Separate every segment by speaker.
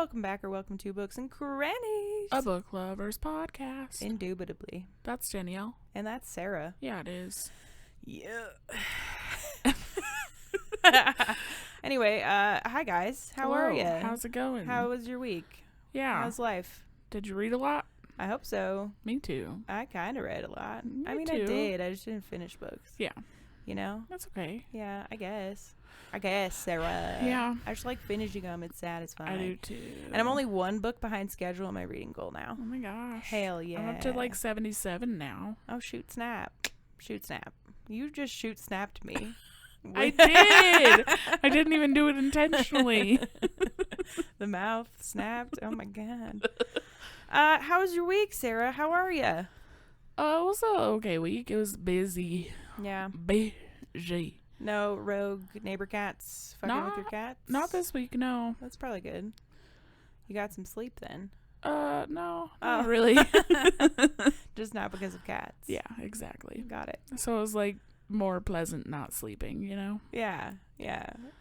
Speaker 1: welcome back or welcome to Books and Crannies.
Speaker 2: A book lovers podcast.
Speaker 1: Indubitably.
Speaker 2: That's Danielle.
Speaker 1: And that's Sarah.
Speaker 2: Yeah, it is.
Speaker 1: Yeah. Anyway, hi guys. How are you?
Speaker 2: How's it going?
Speaker 1: How was your week?
Speaker 2: Yeah.
Speaker 1: How's life?
Speaker 2: Did you read a lot?
Speaker 1: I hope so.
Speaker 2: Me too.
Speaker 1: I kind of read a lot.
Speaker 2: Me
Speaker 1: I
Speaker 2: too.
Speaker 1: did. I just didn't finish books.
Speaker 2: Yeah.
Speaker 1: You know?
Speaker 2: That's okay.
Speaker 1: Yeah, I guess, Sarah.
Speaker 2: Yeah.
Speaker 1: I just like finishing them. It's satisfying.
Speaker 2: I do too.
Speaker 1: And I'm only one book behind schedule on my reading goal now.
Speaker 2: Oh my gosh.
Speaker 1: Hell yeah.
Speaker 2: I'm up to like 77 now.
Speaker 1: Oh, shoot snap. Shoot snap. You just shoot snapped me.
Speaker 2: I did. I didn't even do it intentionally.
Speaker 1: The mouth snapped. Oh my god. How was your week, Sarah? How are you?
Speaker 2: It was a okay week. It was busy.
Speaker 1: Yeah.
Speaker 2: Busy.
Speaker 1: No rogue neighbor cats fucking with your cats?
Speaker 2: Not this week, no.
Speaker 1: That's probably good. You got some sleep then.
Speaker 2: No, not really.
Speaker 1: Just not because of cats.
Speaker 2: Yeah, exactly.
Speaker 1: Got it.
Speaker 2: So it was like more pleasant not sleeping, you know?
Speaker 1: Yeah.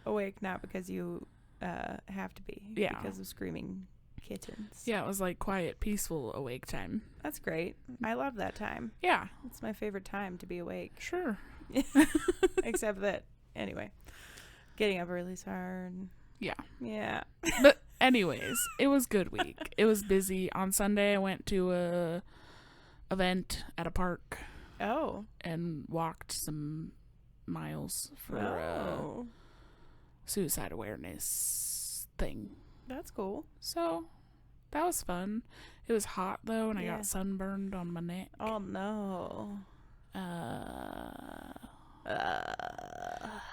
Speaker 1: Awake not because you have to be.
Speaker 2: Yeah.
Speaker 1: Because of screaming kittens.
Speaker 2: Yeah, it was like quiet, peaceful awake time.
Speaker 1: That's great. I love that time.
Speaker 2: Yeah.
Speaker 1: It's my favorite time to be awake.
Speaker 2: Sure.
Speaker 1: Except that, anyway, getting up early is hard.
Speaker 2: Yeah.
Speaker 1: Yeah.
Speaker 2: But anyways, it was good week. It was busy. On Sunday, I went to a event at a park.
Speaker 1: Oh.
Speaker 2: And walked some miles for suicide awareness thing.
Speaker 1: That's cool.
Speaker 2: So that was fun. It was hot though, and I got sunburned on my neck.
Speaker 1: Oh no.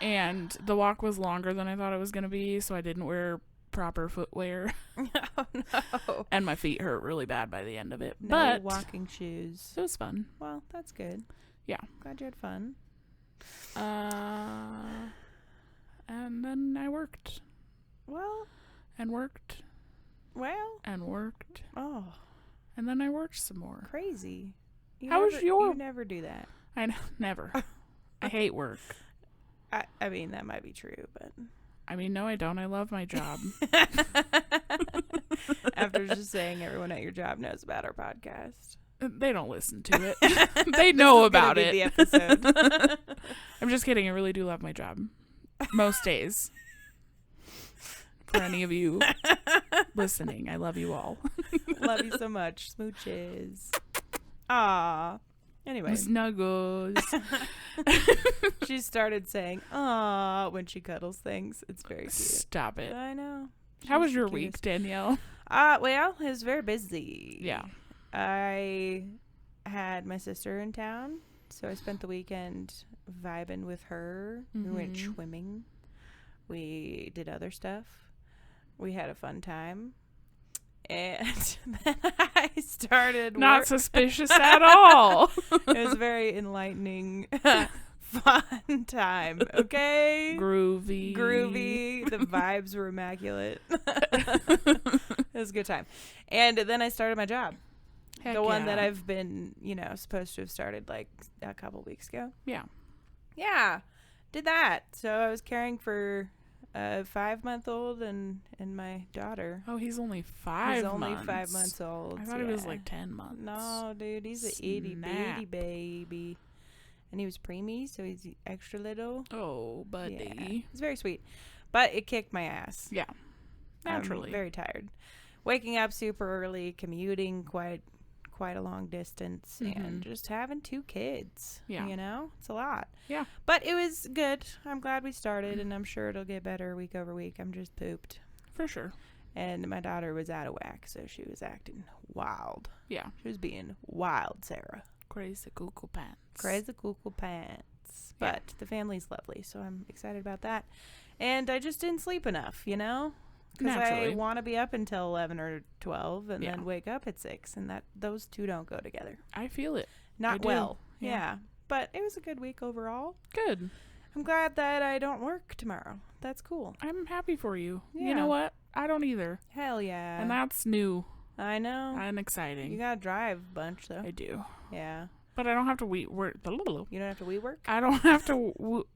Speaker 2: And the walk was longer than I thought it was going to be, so I didn't wear proper footwear.
Speaker 1: Oh no.
Speaker 2: And my feet hurt really bad by the end of it.
Speaker 1: No
Speaker 2: but
Speaker 1: walking shoes.
Speaker 2: it was fun.
Speaker 1: Well, that's good.
Speaker 2: Yeah.
Speaker 1: Glad you had fun.
Speaker 2: And then I worked.
Speaker 1: Well.
Speaker 2: And worked.
Speaker 1: Well.
Speaker 2: And worked.
Speaker 1: Oh.
Speaker 2: And then I worked some more.
Speaker 1: Crazy.
Speaker 2: How was your...
Speaker 1: You never do that.
Speaker 2: I know. Never. I hate work.
Speaker 1: I mean, that might be true, but...
Speaker 2: I mean, no, I don't. I love my job.
Speaker 1: After just saying everyone at your job knows about our podcast.
Speaker 2: They don't listen to it. They know about it.
Speaker 1: The episode.
Speaker 2: I'm just kidding. I really do love my job. Most days. For any of you listening, I love you all.
Speaker 1: Love you so much. Smooches. Aww. Anyway.
Speaker 2: Snuggles.
Speaker 1: She started saying "aww" when she cuddles things. It's very cute.
Speaker 2: Stop it.
Speaker 1: I know.
Speaker 2: How was your week, Danielle?
Speaker 1: Well, it was very busy.
Speaker 2: Yeah.
Speaker 1: I had my sister in town, so I spent the weekend vibing with her. We went swimming. We did other stuff. We had a fun time. And then I started
Speaker 2: Not suspicious at all.
Speaker 1: It was a very enlightening, fun time. Okay?
Speaker 2: Groovy.
Speaker 1: The vibes were immaculate. It was a good time. And then I started my job.
Speaker 2: Heck
Speaker 1: the one
Speaker 2: yeah.
Speaker 1: that I've been, supposed to have started like a couple weeks ago.
Speaker 2: Yeah.
Speaker 1: Yeah. Did that. So I was caring for a 5-month-old and my daughter.
Speaker 2: Oh, he's only 5 months.
Speaker 1: He's only 5 months old.
Speaker 2: I thought he was like 10 months.
Speaker 1: No, dude, he's an itty bitty baby. And he was preemie, so he's extra little.
Speaker 2: Oh, buddy.
Speaker 1: Yeah. It's very sweet. But it kicked my ass.
Speaker 2: Yeah. Naturally.
Speaker 1: I'm very tired. Waking up super early, commuting quite a long distance, and just having 2 kids.
Speaker 2: Yeah.
Speaker 1: It's a lot.
Speaker 2: Yeah.
Speaker 1: But it was good. I'm glad we started, and I'm sure it'll get better week over week. I'm just pooped.
Speaker 2: For sure.
Speaker 1: And my daughter was out of whack, so she was acting wild.
Speaker 2: Yeah.
Speaker 1: She was being wild, Sarah.
Speaker 2: Crazy cuckoo pants.
Speaker 1: Crazy cuckoo pants. But the family's lovely, so I'm excited about that. And I just didn't sleep enough, Because I want to be up until 11 or 12 and then wake up at 6. And those two don't go together.
Speaker 2: I feel it.
Speaker 1: Not well. Yeah. But it was a good week overall.
Speaker 2: Good.
Speaker 1: I'm glad that I don't work tomorrow. That's cool.
Speaker 2: I'm happy for you.
Speaker 1: Yeah.
Speaker 2: You know what? I don't either.
Speaker 1: Hell yeah.
Speaker 2: And that's new
Speaker 1: I know.
Speaker 2: and exciting.
Speaker 1: You got to drive a bunch, though.
Speaker 2: I do.
Speaker 1: Yeah.
Speaker 2: But I don't have to work.
Speaker 1: You don't have to work?
Speaker 2: I don't have to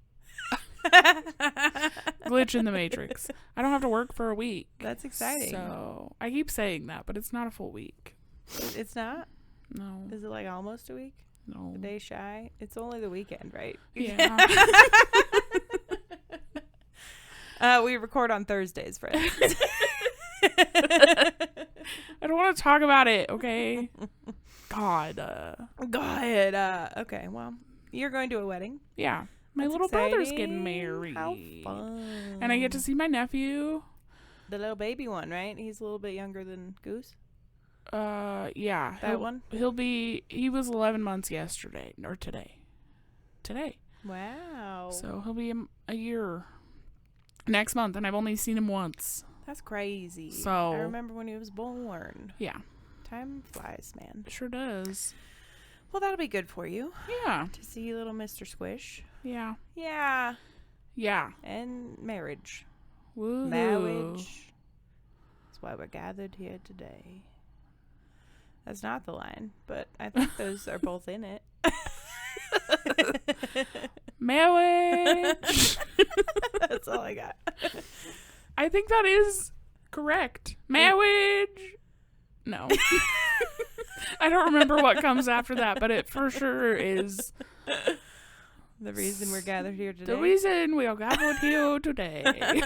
Speaker 2: Glitch in the Matrix. I don't have to work for a week.
Speaker 1: That's exciting.
Speaker 2: So I keep saying that, but it's not a full week.
Speaker 1: It's not?
Speaker 2: No.
Speaker 1: Is it like almost a week?
Speaker 2: No.
Speaker 1: A day shy? It's only the weekend, right?
Speaker 2: Yeah.
Speaker 1: We record on Thursdays, friends.
Speaker 2: I don't want to talk about it, okay? God.
Speaker 1: Okay, well, you're going to a wedding.
Speaker 2: Yeah. My
Speaker 1: That's
Speaker 2: little brother's
Speaker 1: exciting.
Speaker 2: getting married.
Speaker 1: How fun.
Speaker 2: And I get to see my nephew.
Speaker 1: The little baby one, right? He's a little bit younger than Goose.
Speaker 2: Yeah.
Speaker 1: That one?
Speaker 2: He was 11 months yesterday, or today.
Speaker 1: Wow.
Speaker 2: So he'll be a year next month, and I've only seen him once.
Speaker 1: That's crazy.
Speaker 2: So
Speaker 1: I remember when he was born.
Speaker 2: Yeah.
Speaker 1: Time flies, man.
Speaker 2: It sure does.
Speaker 1: Well, that'll be good for you.
Speaker 2: Yeah.
Speaker 1: To see little Mr. Squish.
Speaker 2: Yeah.
Speaker 1: Yeah.
Speaker 2: Yeah.
Speaker 1: And marriage.
Speaker 2: Woo.
Speaker 1: Marriage. That's why we're gathered here today. That's not the line, but I think those are both in it.
Speaker 2: Marriage.
Speaker 1: That's all I got.
Speaker 2: I think that is correct. Marriage. No. I don't remember what comes after that, but it for sure is
Speaker 1: The reason we're gathered here today.
Speaker 2: the reason we are gathered here today.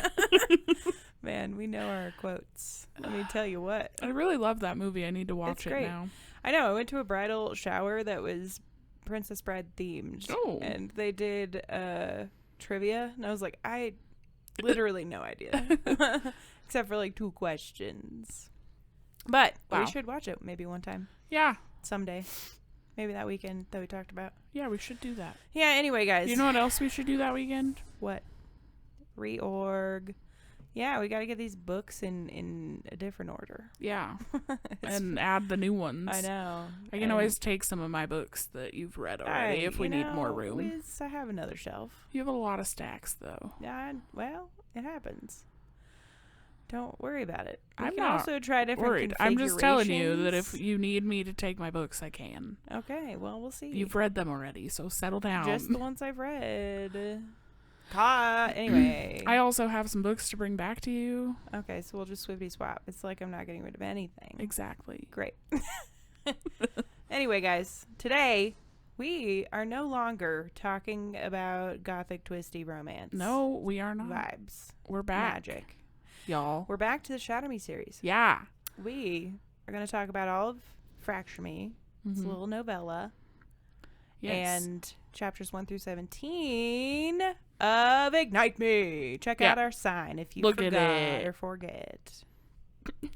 Speaker 1: Man, we know our quotes. Let me tell you what.
Speaker 2: I really love that movie. I need to watch
Speaker 1: It's
Speaker 2: it
Speaker 1: great.
Speaker 2: now.
Speaker 1: I know. I went to a bridal shower that was Princess Bride themed.
Speaker 2: Oh.
Speaker 1: And they did trivia. And I was like, I literally no idea. Except for like 2 questions. But
Speaker 2: Wow.
Speaker 1: we should watch it maybe one time.
Speaker 2: Yeah.
Speaker 1: Someday. Maybe that weekend that we talked about.
Speaker 2: Yeah, we should do that.
Speaker 1: Yeah, anyway, guys.
Speaker 2: You know what else we should do that weekend?
Speaker 1: What? Reorg. Yeah, we got to get these books in a different order.
Speaker 2: Yeah. And add the new ones.
Speaker 1: I know.
Speaker 2: I can always take some of my books that you've read already if we need more room.
Speaker 1: I have another shelf.
Speaker 2: You have a lot of stacks, though.
Speaker 1: Yeah, well, it happens. Don't worry about it. We
Speaker 2: I'm
Speaker 1: can
Speaker 2: not
Speaker 1: also try different
Speaker 2: worried. I'm just telling you that if
Speaker 1: configurations.
Speaker 2: you need me to take my books, I can.
Speaker 1: Okay, well, we'll see.
Speaker 2: You've read them already, so settle down.
Speaker 1: Just the ones I've read. Anyway.
Speaker 2: I also have some books to bring back to you.
Speaker 1: Okay, so we'll just swiftly swap. It's like I'm not getting rid of anything.
Speaker 2: Exactly.
Speaker 1: Great. Anyway, guys, today we are no longer talking about gothic twisty romance.
Speaker 2: No, we are not.
Speaker 1: Vibes.
Speaker 2: We're back.
Speaker 1: Magic.
Speaker 2: Y'all.
Speaker 1: We're back to the Shatter Me series.
Speaker 2: Yeah.
Speaker 1: We are going to talk about all of Fracture Me. It's a
Speaker 2: Mhm.
Speaker 1: little novella.
Speaker 2: Yes.
Speaker 1: And chapters 1 through 17 of Ignite Me. Check out our sign if you
Speaker 2: Look at
Speaker 1: forgot
Speaker 2: it.
Speaker 1: or forget.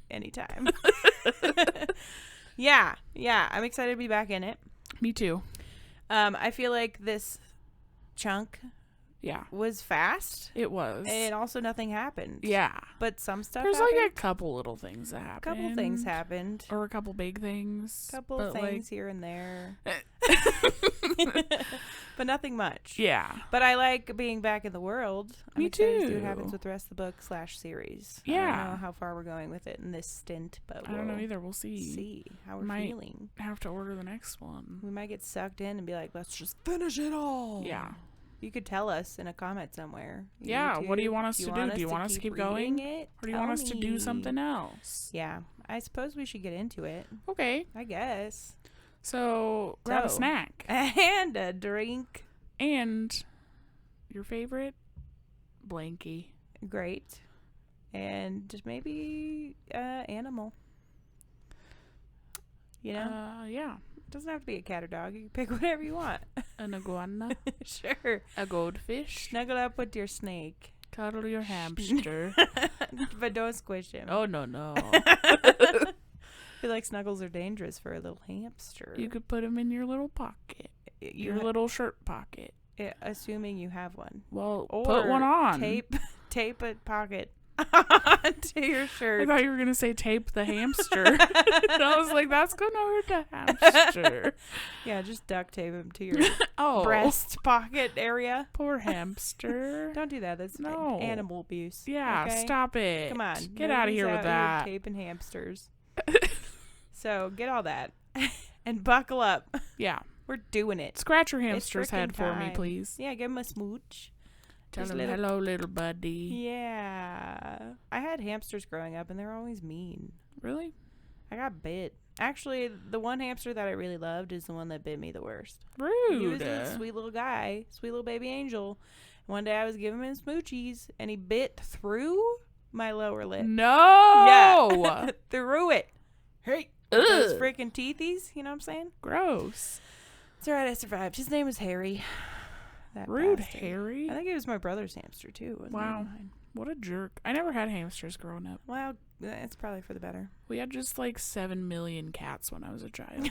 Speaker 1: Anytime. Yeah. I'm excited to be back in it.
Speaker 2: Me too.
Speaker 1: I feel like this chunk
Speaker 2: Yeah.
Speaker 1: was fast.
Speaker 2: It was.
Speaker 1: And also nothing happened.
Speaker 2: Yeah.
Speaker 1: But some stuff
Speaker 2: There's
Speaker 1: happened.
Speaker 2: like a couple little things that happened.
Speaker 1: A couple things happened.
Speaker 2: Or a couple big things.
Speaker 1: Couple
Speaker 2: but,
Speaker 1: things here and there.
Speaker 2: Like,
Speaker 1: But nothing much.
Speaker 2: yeah.
Speaker 1: But I like being back in the world. I'm
Speaker 2: Me
Speaker 1: excited to see
Speaker 2: too.
Speaker 1: what happens with the rest of the book / series. I
Speaker 2: Yeah.
Speaker 1: don't know how far we're going with it in this stint, but
Speaker 2: I don't know
Speaker 1: we'll
Speaker 2: either. We'll see.
Speaker 1: see how we're
Speaker 2: Might-
Speaker 1: feeling.
Speaker 2: Have to order the next one.
Speaker 1: We might get sucked in and be like, let's just finish it all.
Speaker 2: Yeah.
Speaker 1: You could tell us in a comment somewhere.
Speaker 2: Yeah, what do you want us to do?
Speaker 1: want
Speaker 2: Do you want us to keep going?
Speaker 1: reading it?
Speaker 2: Or do you want us to do something else?
Speaker 1: Yeah, I suppose we should get into it.
Speaker 2: Okay.
Speaker 1: I guess.
Speaker 2: So, grab a
Speaker 1: So-
Speaker 2: snack.
Speaker 1: And a drink.
Speaker 2: And your favorite? Blankie.
Speaker 1: Great. And just maybe animal. You know?
Speaker 2: Yeah.
Speaker 1: It doesn't have to be a cat or dog. You can pick whatever you want.
Speaker 2: An iguana.
Speaker 1: Sure.
Speaker 2: A goldfish.
Speaker 1: Snuggle up with your snake.
Speaker 2: Cuddle your hamster.
Speaker 1: But don't squish him.
Speaker 2: Oh, no.
Speaker 1: I feel like snuggles are dangerous for a little hamster.
Speaker 2: You could put him in your little pocket. Your little shirt pocket.
Speaker 1: Assuming you have one.
Speaker 2: Well,
Speaker 1: Or
Speaker 2: put one on.
Speaker 1: Tape a pocket onto your
Speaker 2: I
Speaker 1: shirt.
Speaker 2: thought you were going to say tape the hamster. And I was like, that's going to hurt the hamster.
Speaker 1: Yeah, just duct tape him to your
Speaker 2: Oh.
Speaker 1: breast pocket area.
Speaker 2: Poor hamster.
Speaker 1: Don't do that. That's
Speaker 2: No.
Speaker 1: animal abuse.
Speaker 2: Yeah,
Speaker 1: okay?
Speaker 2: stop it.
Speaker 1: Come on.
Speaker 2: Get out of
Speaker 1: Nobody's
Speaker 2: here with that.
Speaker 1: Taping hamsters. So get all that and buckle up.
Speaker 2: Yeah.
Speaker 1: We're doing it.
Speaker 2: Scratch your hamster's
Speaker 1: frickin'
Speaker 2: head for me,
Speaker 1: time.
Speaker 2: please.
Speaker 1: Yeah, give him a smooch.
Speaker 2: Tell
Speaker 1: Just
Speaker 2: him
Speaker 1: little-
Speaker 2: hello, little buddy.
Speaker 1: Yeah. I had hamsters growing up, and they were always mean.
Speaker 2: Really?
Speaker 1: I got bit. Actually, the one hamster that I really loved is the one that bit me the worst.
Speaker 2: Rude.
Speaker 1: He was a sweet little guy, sweet little baby angel. One day I was giving him smoochies, and he bit through my lower lip.
Speaker 2: No.
Speaker 1: Yeah. Through it. Hey.
Speaker 2: Ugh.
Speaker 1: Those freaking teethies, you know what I'm saying?
Speaker 2: Gross.
Speaker 1: It's alright, I survived. His name was Harry. That
Speaker 2: Rude
Speaker 1: bastard.
Speaker 2: Harry.
Speaker 1: I think it was my brother's hamster, too. Wasn't
Speaker 2: Wow.
Speaker 1: it mine?
Speaker 2: What a jerk. I never had hamsters growing up.
Speaker 1: Well, it's probably for the better.
Speaker 2: We had just like 7 million cats when I was a child.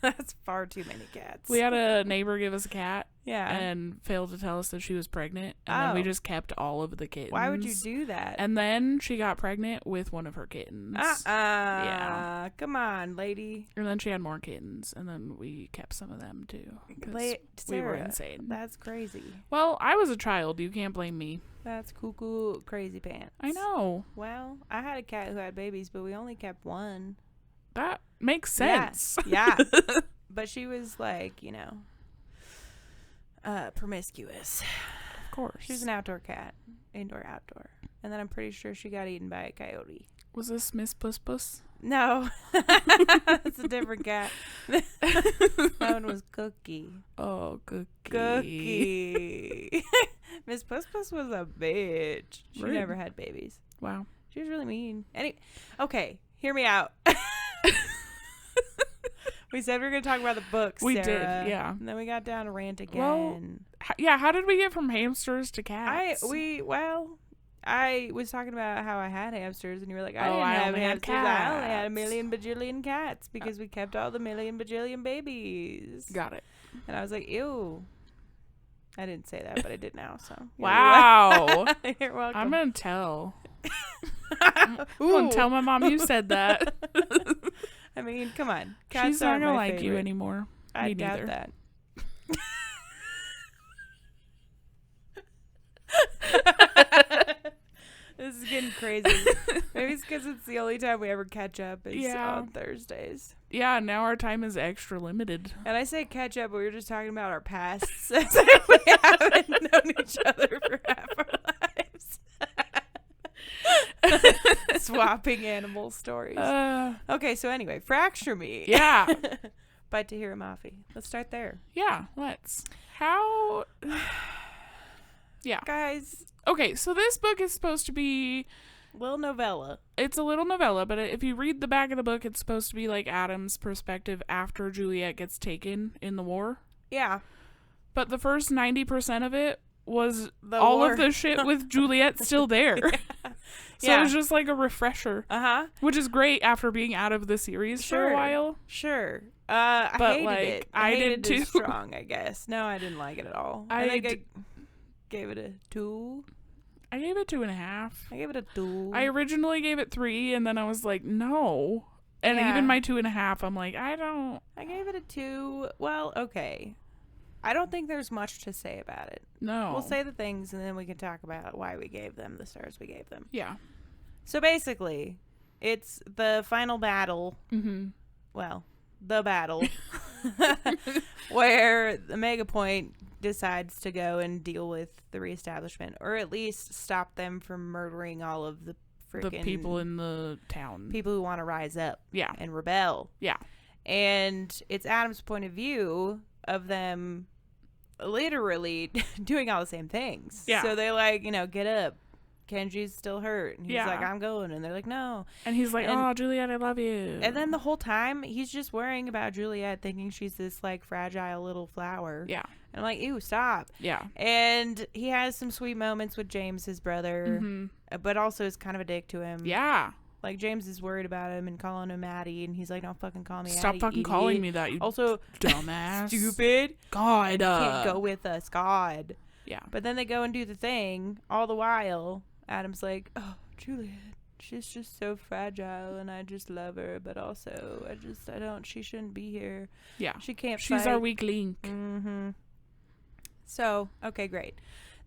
Speaker 1: That's far too many cats.
Speaker 2: We had a neighbor give us a cat
Speaker 1: yeah.
Speaker 2: and failed to tell us that she was pregnant. And then we
Speaker 1: Oh.
Speaker 2: just kept all of the kittens.
Speaker 1: Why would you do that?
Speaker 2: And then she got pregnant with one of her kittens. Yeah.
Speaker 1: Come on, lady.
Speaker 2: And then she had more kittens. And then we kept some of them too. 'Cause we were
Speaker 1: Sarah,
Speaker 2: insane.
Speaker 1: That's crazy.
Speaker 2: Well, I was a child. You can't blame me.
Speaker 1: That's cuckoo crazy pants.
Speaker 2: I know.
Speaker 1: Well, I had a cat who had babies, but we only kept one.
Speaker 2: That makes sense.
Speaker 1: Yeah. But she was like, promiscuous.
Speaker 2: Of course.
Speaker 1: She was an outdoor cat. Indoor, outdoor. And then I'm pretty sure she got eaten by a coyote.
Speaker 2: Was this Miss Puss Puss?
Speaker 1: No. That's a different cat. That one was Cookie.
Speaker 2: Oh, Cookie.
Speaker 1: Cookie. Miss Puss Puss was a bitch. She
Speaker 2: Rude.
Speaker 1: never had babies.
Speaker 2: Wow.
Speaker 1: She was really mean. Okay, hear me out. We said we were going to talk about the books,
Speaker 2: We
Speaker 1: Sarah.
Speaker 2: did, yeah.
Speaker 1: And then we got down to rant again.
Speaker 2: Well, how did we get from hamsters to cats?
Speaker 1: I was talking about how I had hamsters, and you were like, I
Speaker 2: Oh,
Speaker 1: didn't
Speaker 2: I
Speaker 1: have
Speaker 2: only had
Speaker 1: hamsters. I only had a
Speaker 2: cats.
Speaker 1: million bajillion cats because we kept all the million bajillion babies.
Speaker 2: Got it.
Speaker 1: And I was like, ew. I didn't say that, but I did now, so.
Speaker 2: Wow.
Speaker 1: You're welcome.
Speaker 2: I'm going to tell. I'm going to tell my mom you said that.
Speaker 1: I mean, come on.
Speaker 2: She's not going to like you anymore.
Speaker 1: I
Speaker 2: Me
Speaker 1: doubt
Speaker 2: neither.
Speaker 1: that. This is getting crazy. Maybe it's because it's the only time we ever catch up is on Thursdays.
Speaker 2: Yeah, now our time is extra limited.
Speaker 1: And I say catch up, but we were just talking about our pasts. As if we haven't known each other for half our lives. Swapping animal stories. Okay, so anyway, Fracture Me.
Speaker 2: Yeah.
Speaker 1: By Tahereh Mafi. Let's start there.
Speaker 2: Yeah, let's. How... Yeah.
Speaker 1: Guys.
Speaker 2: Okay, so this book is supposed to be...
Speaker 1: Little novella.
Speaker 2: It's a little novella, but if you read the back of the book, it's supposed to be like Adam's perspective after Juliet gets taken in the war.
Speaker 1: Yeah.
Speaker 2: But the first 90% of it was
Speaker 1: The
Speaker 2: all
Speaker 1: war.
Speaker 2: of the shit with Juliet still there. So it was just like a refresher.
Speaker 1: Uh-huh.
Speaker 2: Which is great after being out of the series for a while.
Speaker 1: Sure.
Speaker 2: But,
Speaker 1: I hated
Speaker 2: like,
Speaker 1: it.
Speaker 2: I
Speaker 1: hated
Speaker 2: did
Speaker 1: it
Speaker 2: too.
Speaker 1: strong, I guess. No, I didn't like it at all. I think I gave it a 2.
Speaker 2: I gave it 2.5.
Speaker 1: I gave it a 2.
Speaker 2: I originally gave it 3, and then I was like, no. And
Speaker 1: Yeah.
Speaker 2: even my 2.5, I'm like, I
Speaker 1: gave it a 2. Well, okay. I don't think there's much to say about it.
Speaker 2: no.
Speaker 1: We'll say the things, and then we can talk about why we gave them the stars we gave them.
Speaker 2: Yeah.
Speaker 1: So basically, it's the final battle.
Speaker 2: Mm-hmm.
Speaker 1: Well, the battle. Where the Mega Point decides to go and deal with the reestablishment, or at least stop them from murdering all of the freaking
Speaker 2: people in the town.
Speaker 1: people who want to rise up
Speaker 2: Yeah.
Speaker 1: and rebel.
Speaker 2: Yeah.
Speaker 1: And it's Adam's point of view of them literally doing all the same things.
Speaker 2: Yeah.
Speaker 1: So they like, get up. Kenji's still hurt. And he's
Speaker 2: Yeah.
Speaker 1: like, I'm going. And they're like, no.
Speaker 2: And he's like,
Speaker 1: And-
Speaker 2: oh, Juliet, I love you.
Speaker 1: And then the whole time, he's just worrying about Juliet, thinking she's this, like, fragile little flower.
Speaker 2: Yeah.
Speaker 1: And I'm like, ew, stop.
Speaker 2: Yeah.
Speaker 1: And he has some sweet moments with James, his brother, but also is kind of a dick to him.
Speaker 2: Yeah.
Speaker 1: Like, James is worried about him and calling him Addie, and he's like, don't fucking call me Addie,
Speaker 2: Stop fucking calling me that, you
Speaker 1: Also,
Speaker 2: dumbass.
Speaker 1: stupid.
Speaker 2: God.
Speaker 1: You can't go with us, God.
Speaker 2: Yeah.
Speaker 1: But then they go and do the thing. All the while, Adam's like, oh, Juliet, she's just so fragile, and I just love her, but also, she shouldn't be here.
Speaker 2: Yeah.
Speaker 1: She can't
Speaker 2: She's
Speaker 1: fight.
Speaker 2: our weak link.
Speaker 1: Mm-hmm. So, okay, great.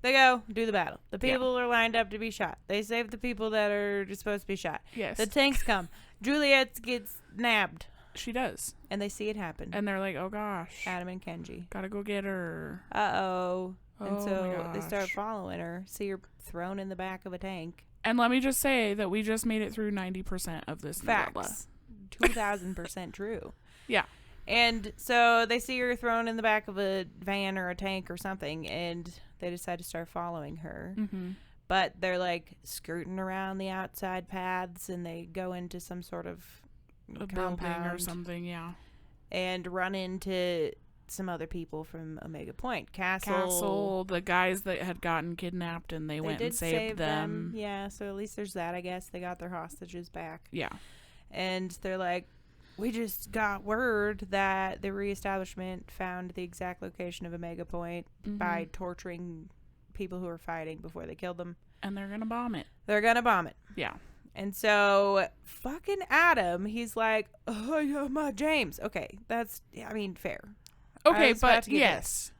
Speaker 1: They go, do the battle. The people are lined up to be shot. They save the people that are supposed to be shot.
Speaker 2: Yes.
Speaker 1: The tanks come. Juliet gets nabbed.
Speaker 2: She does.
Speaker 1: And they see it happen.
Speaker 2: And they're like, oh, gosh.
Speaker 1: Adam and Kenji.
Speaker 2: Gotta go get her.
Speaker 1: Uh-oh. And so they start following her, see her thrown in the back of a tank.
Speaker 2: And let me just say that we just made it through 90% of this novella.
Speaker 1: Facts. 2,000% true.
Speaker 2: Yeah.
Speaker 1: And so they see her thrown in the back of a van or a tank or something, and they decide to start following her.
Speaker 2: Mm-hmm.
Speaker 1: But they're like skirting around the outside paths, and they go into some sort of
Speaker 2: a building or something, yeah.
Speaker 1: And run into some other people from Omega Point.
Speaker 2: Castle, the guys that had gotten kidnapped, and they went and saved them.
Speaker 1: Yeah, so at least there's that, I guess. They got their hostages back.
Speaker 2: Yeah.
Speaker 1: And they're like, we just got word that the reestablishment found the exact location of Omega Point by torturing people who were fighting before they killed them.
Speaker 2: And they're going to bomb it.
Speaker 1: They're going to bomb it.
Speaker 2: Yeah.
Speaker 1: And so fucking Adam, he's like, oh, yeah, my James. Okay, that's, I mean, fair.
Speaker 2: Okay, but yes,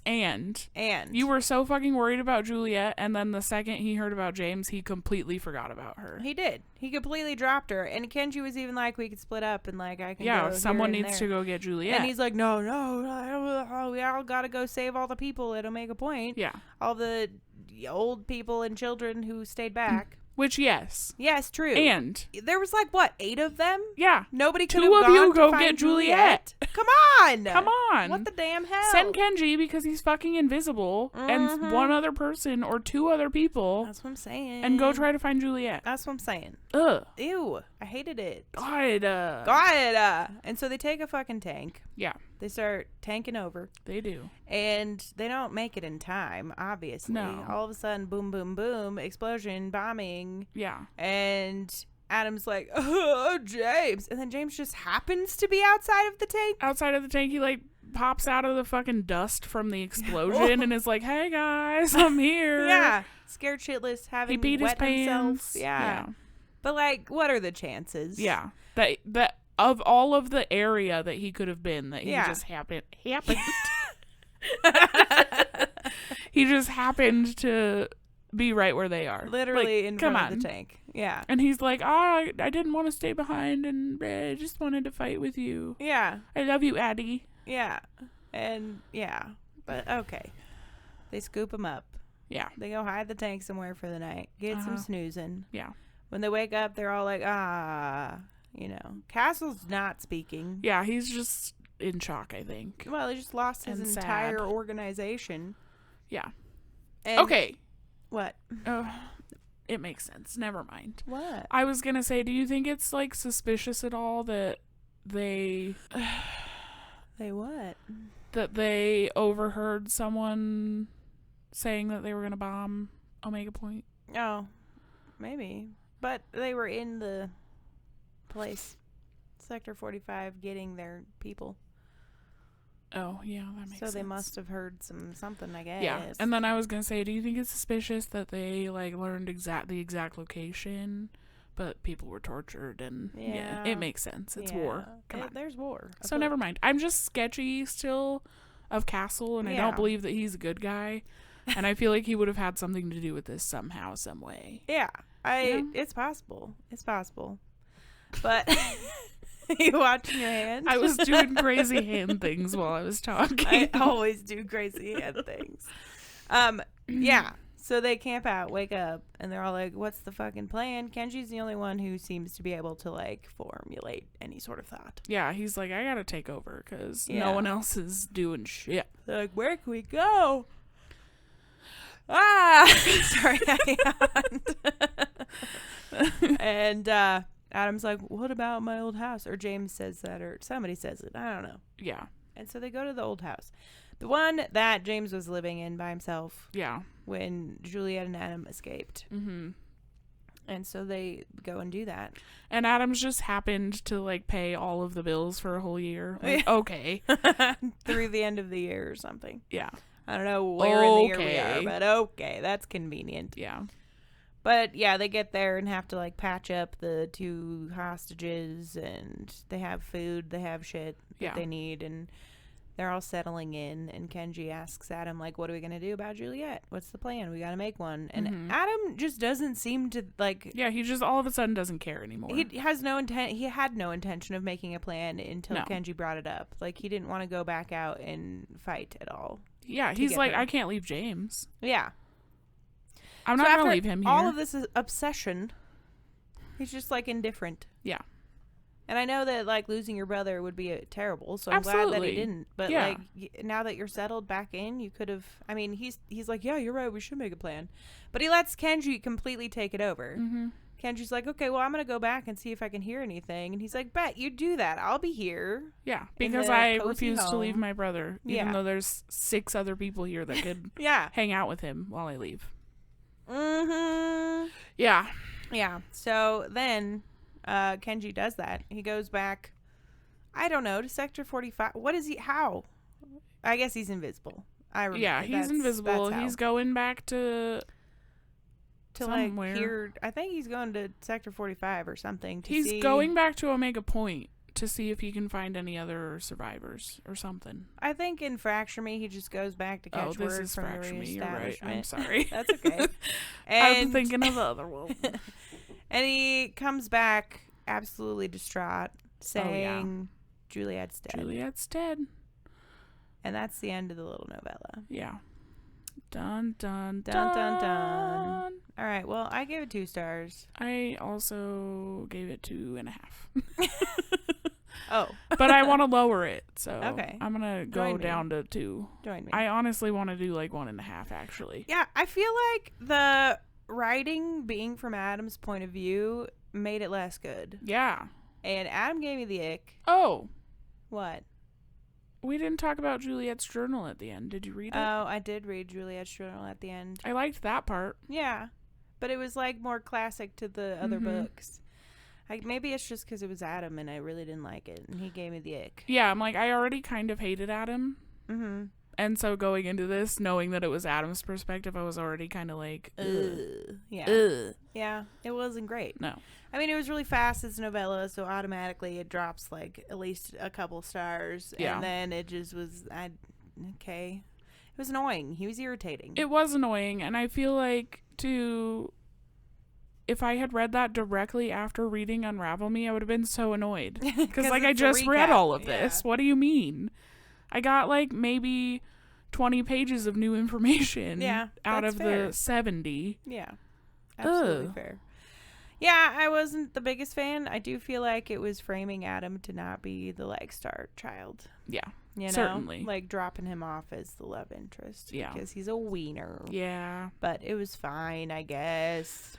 Speaker 2: and you were so fucking worried about Juliet, and then the second he heard about James, he completely forgot about her.
Speaker 1: He did. He completely dropped her, and Kenji was even like, we could split up, and like, I can go
Speaker 2: someone
Speaker 1: here
Speaker 2: needs to go get Juliet.
Speaker 1: And he's like, no, we all gotta go save all the people at Omega Point.
Speaker 2: Yeah.
Speaker 1: All the old people and children who stayed back.
Speaker 2: Which, yes,
Speaker 1: true.
Speaker 2: And
Speaker 1: there was like, what, 8 of them?
Speaker 2: Yeah.
Speaker 1: Nobody could have gone
Speaker 2: you go
Speaker 1: to find
Speaker 2: get Juliet.
Speaker 1: Come on. What the damn hell?
Speaker 2: Send Kenji because he's fucking invisible, and one other person or 2 other people.
Speaker 1: That's what I'm saying.
Speaker 2: And go try to find Juliet.
Speaker 1: That's what I'm saying.
Speaker 2: Ugh.
Speaker 1: Ew. I hated it.
Speaker 2: God.
Speaker 1: And so they take a fucking tank.
Speaker 2: Yeah.
Speaker 1: They start tanking over.
Speaker 2: They do.
Speaker 1: And they don't make it in time, obviously.
Speaker 2: No.
Speaker 1: All of a sudden, boom, boom, boom, explosion, bombing.
Speaker 2: Yeah.
Speaker 1: And Adam's like, oh, James. And then James just happens to be outside of the tank.
Speaker 2: Outside of the tank, he like pops out of the fucking dust from the explosion and is like, hey guys, I'm here.
Speaker 1: Yeah. Scared shitless, having
Speaker 2: he peed
Speaker 1: wet
Speaker 2: his
Speaker 1: himself.
Speaker 2: pants. Yeah.
Speaker 1: But like, what are the chances?
Speaker 2: Yeah. That of all of the area that he could have been, that he just happened. He just happened to be right where they are.
Speaker 1: Literally
Speaker 2: like,
Speaker 1: in front of the tank. Yeah.
Speaker 2: And he's like, I didn't want to stay behind, and I just wanted to fight with you.
Speaker 1: Yeah.
Speaker 2: I love you, Addie.
Speaker 1: Yeah. And, but okay. They scoop him up.
Speaker 2: Yeah.
Speaker 1: They go hide the tank somewhere for the night. Get some snoozing.
Speaker 2: Yeah.
Speaker 1: When they wake up, they're all like, Castle's not speaking.
Speaker 2: Yeah, he's just in shock, I think.
Speaker 1: Well, he just lost his entire organization.
Speaker 2: Yeah.
Speaker 1: And
Speaker 2: okay.
Speaker 1: What?
Speaker 2: It makes sense. Never mind.
Speaker 1: What?
Speaker 2: I was going to say, do you think it's, like, suspicious at all that they...
Speaker 1: They what?
Speaker 2: That they overheard someone saying that they were going to bomb Omega Point?
Speaker 1: Oh, maybe. But they were in the place, Sector 45, getting their people.
Speaker 2: Oh, yeah, that makes sense.
Speaker 1: So they must have heard something, I guess.
Speaker 2: Yeah, and then I was going to say, do you think it's suspicious that they, like, learned the exact location, but people were tortured, and yeah it makes sense. It's war. Come on.
Speaker 1: There's war.
Speaker 2: So never mind. I'm just sketchy still of Castle, and I don't believe that he's a good guy, and I feel like he would have had something to do with this somehow, some way.
Speaker 1: Yeah, it's possible. It's possible. But... You watching your hand?
Speaker 2: I was doing crazy hand things while I was talking.
Speaker 1: I always do crazy hand things. Yeah. So they camp out, wake up, and they're all like, what's the fucking plan? Kenji's the only one who seems to be able to, like, formulate any sort of thought.
Speaker 2: Yeah, he's like, I gotta take over, because no one else is doing shit.
Speaker 1: They're like, where can we go? Sorry, I yawned. And, Adam's like, what about my old house? Or James says that, or somebody says it. I don't know.
Speaker 2: Yeah.
Speaker 1: And so they go to the old house. The one that James was living in by himself.
Speaker 2: Yeah.
Speaker 1: When Juliet and Adam escaped.
Speaker 2: Mm-hmm.
Speaker 1: And so they go and do that.
Speaker 2: And Adam's just happened to, like, pay all of the bills for a whole year. Like, okay.
Speaker 1: Through the end of the year or something.
Speaker 2: Yeah.
Speaker 1: I don't know where in the year we are, but okay. That's convenient.
Speaker 2: Yeah.
Speaker 1: But, yeah, they get there and have to, like, patch up the 2 hostages, and they have food, they have shit that they need, and they're all settling in, and Kenji asks Adam, like, what are we going to do about Juliet? What's the plan? We got to make one. And Adam just doesn't seem to, like...
Speaker 2: Yeah, he just all of a sudden doesn't care anymore.
Speaker 1: He had no intention of making a plan until Kenji brought it up. Like, he didn't want to go back out and fight at all.
Speaker 2: Yeah, he's like, I can't leave James.
Speaker 1: Yeah.
Speaker 2: I'm not going to leave him here.
Speaker 1: All of this is obsession. He's just, like, indifferent.
Speaker 2: Yeah.
Speaker 1: And I know that, like, losing your brother would be terrible, so I'm glad that he didn't. But, like, now that you're settled back in, you could have... I mean, he's like, yeah, you're right, we should make a plan. But he lets Kenji completely take it over. Mm-hmm. Kenji's like, okay, well, I'm going to go back and see if I can hear anything. And he's like, bet, you do that. I'll be here.
Speaker 2: Yeah, because I refuse to leave my brother, even though there's 6 other people here that could hang out with him while I leave.
Speaker 1: Mm-hmm.
Speaker 2: Yeah.
Speaker 1: Yeah. So then Kenji does that. He goes back, I don't know, to Sector 45. What is he? How? I guess he's invisible.
Speaker 2: He's invisible. He's going back to somewhere.
Speaker 1: Like here. I think he's going to Sector 45 or something.
Speaker 2: He's going back to Omega Point to see if he can find any other survivors or something.
Speaker 1: I think in Fracture Me, he just goes back to catch word from the reestablishment.
Speaker 2: You're right. I'm sorry.
Speaker 1: That's okay.
Speaker 2: I'm thinking of the other one.
Speaker 1: And he comes back absolutely distraught, saying Juliet's dead.
Speaker 2: Juliet's dead.
Speaker 1: And that's the end of the little novella.
Speaker 2: Yeah. Dun, dun, dun,
Speaker 1: dun, dun, dun. All right. Well, I gave it 2 stars.
Speaker 2: I also gave it 2.5.
Speaker 1: Oh.
Speaker 2: But I want to lower it, so
Speaker 1: okay.
Speaker 2: I'm going to go down to 2.
Speaker 1: Join me.
Speaker 2: I honestly want to do like 1.5, actually.
Speaker 1: Yeah, I feel like the writing being from Adam's point of view made it less good.
Speaker 2: Yeah.
Speaker 1: And Adam gave me the ick.
Speaker 2: Oh.
Speaker 1: What?
Speaker 2: We didn't talk about Juliet's journal at the end. Did you read it?
Speaker 1: Oh, I did read Juliet's journal at the end.
Speaker 2: I liked that part.
Speaker 1: Yeah. But it was like more classic to the other books. Maybe it's just because it was Adam and I really didn't like it. And he gave me the ick.
Speaker 2: Yeah, I'm like, I already kind of hated Adam.
Speaker 1: Mm-hmm.
Speaker 2: And so going into this, knowing that it was Adam's perspective, I was already kind of like, ugh.
Speaker 1: Yeah.
Speaker 2: Ugh.
Speaker 1: Yeah, it wasn't great.
Speaker 2: No.
Speaker 1: I mean, it was really fast. It's a novella, so automatically it drops like at least a couple stars.
Speaker 2: Yeah.
Speaker 1: And then it just was, okay. It was annoying. He was irritating.
Speaker 2: It was annoying. And I feel like, if I had read that directly after reading Unravel Me, I would have been so annoyed. Because, like, I just read all of this. What do you mean? I got, like, maybe 20 pages of new information out of the 70.
Speaker 1: Yeah. Absolutely fair. Yeah, I wasn't the biggest fan. I do feel like it was framing Adam to not be the, like, star child.
Speaker 2: Yeah,
Speaker 1: you know?
Speaker 2: certainly.
Speaker 1: Like, dropping him off as the love interest.
Speaker 2: Yeah.
Speaker 1: Because he's a wiener.
Speaker 2: Yeah.
Speaker 1: But it was fine, I guess.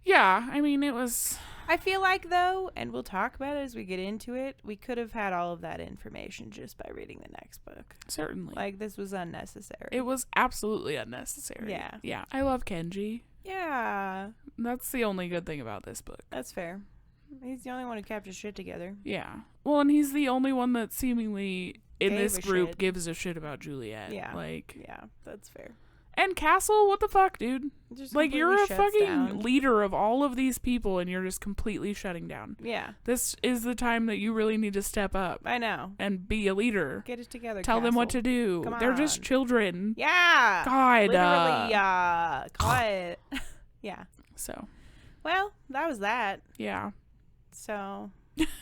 Speaker 2: Yeah, I mean, it was...
Speaker 1: I feel like, though, and we'll talk about it as we get into it, we could have had all of that information just by reading the next book.
Speaker 2: Certainly.
Speaker 1: Like, this was unnecessary.
Speaker 2: It was absolutely unnecessary.
Speaker 1: Yeah.
Speaker 2: Yeah. I love Kenji.
Speaker 1: Yeah.
Speaker 2: That's the only good thing about this book.
Speaker 1: That's fair. He's the only one who kept his shit together.
Speaker 2: Yeah. Well, and he's the only one that seemingly, in this group, gives a shit about Juliet.
Speaker 1: Yeah.
Speaker 2: Like...
Speaker 1: Yeah, that's fair.
Speaker 2: And Castle, what the fuck, dude?
Speaker 1: Just
Speaker 2: like, you're a fucking
Speaker 1: down.
Speaker 2: leader of all of these people, and you're just completely shutting down.
Speaker 1: Yeah.
Speaker 2: This is the time that you really need to step up.
Speaker 1: I know.
Speaker 2: And be a leader.
Speaker 1: Get it together,
Speaker 2: Tell them what to do.
Speaker 1: Come
Speaker 2: They're
Speaker 1: on.
Speaker 2: just children.
Speaker 1: Yeah.
Speaker 2: God.
Speaker 1: Literally, quiet. Yeah.
Speaker 2: So.
Speaker 1: Well, that was that.
Speaker 2: Yeah.
Speaker 1: So,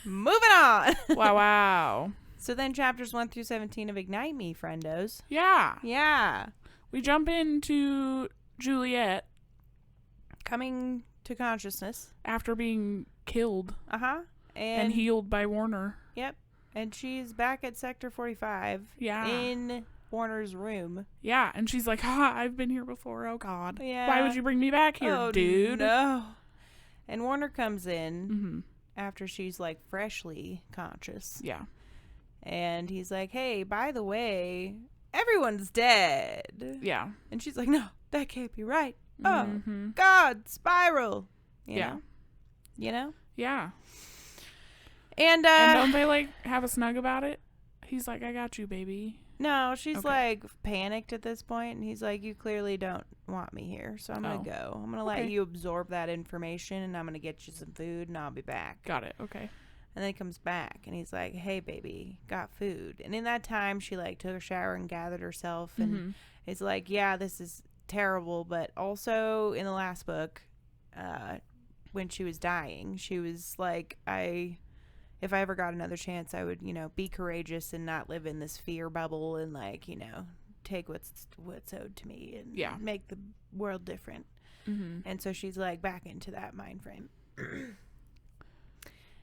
Speaker 1: moving on.
Speaker 2: Wow.
Speaker 1: So then chapters 1 through 17 of Ignite Me, friendos.
Speaker 2: Yeah.
Speaker 1: Yeah.
Speaker 2: We jump into Juliet.
Speaker 1: Coming to consciousness.
Speaker 2: After being killed.
Speaker 1: Uh-huh.
Speaker 2: And healed by Warner.
Speaker 1: Yep. And she's back at Sector 45.
Speaker 2: Yeah.
Speaker 1: In Warner's room.
Speaker 2: Yeah. And she's like, I've been here before. Oh, God.
Speaker 1: Yeah.
Speaker 2: Why would you bring me back here, dude?
Speaker 1: No. And Warner comes in after she's, like, freshly conscious.
Speaker 2: Yeah.
Speaker 1: And he's like, hey, by the way... everyone's dead.
Speaker 2: Yeah.
Speaker 1: And she's like, no, that can't be right. Oh, God, Spiral. You know? You know?
Speaker 2: Yeah.
Speaker 1: And
Speaker 2: don't they, like, have a snug about it? He's like, I got you, baby.
Speaker 1: No, she's, like, panicked at this point. And he's like, you clearly don't want me here. So I'm going to go. I'm going to let you absorb that information. And I'm going to get you some food. And I'll be back.
Speaker 2: Got it. Okay.
Speaker 1: And then he comes back and he's like, hey, baby, got food. And in that time, she, like, took a shower and gathered herself. And it's like, yeah, this is terrible. But also in the last book, when she was dying, she was like, if I ever got another chance, I would, you know, be courageous and not live in this fear bubble and, like, you know, take what's owed to me and
Speaker 2: Yeah.
Speaker 1: make the world different.
Speaker 2: Mm-hmm.
Speaker 1: And so she's like back into that mind frame.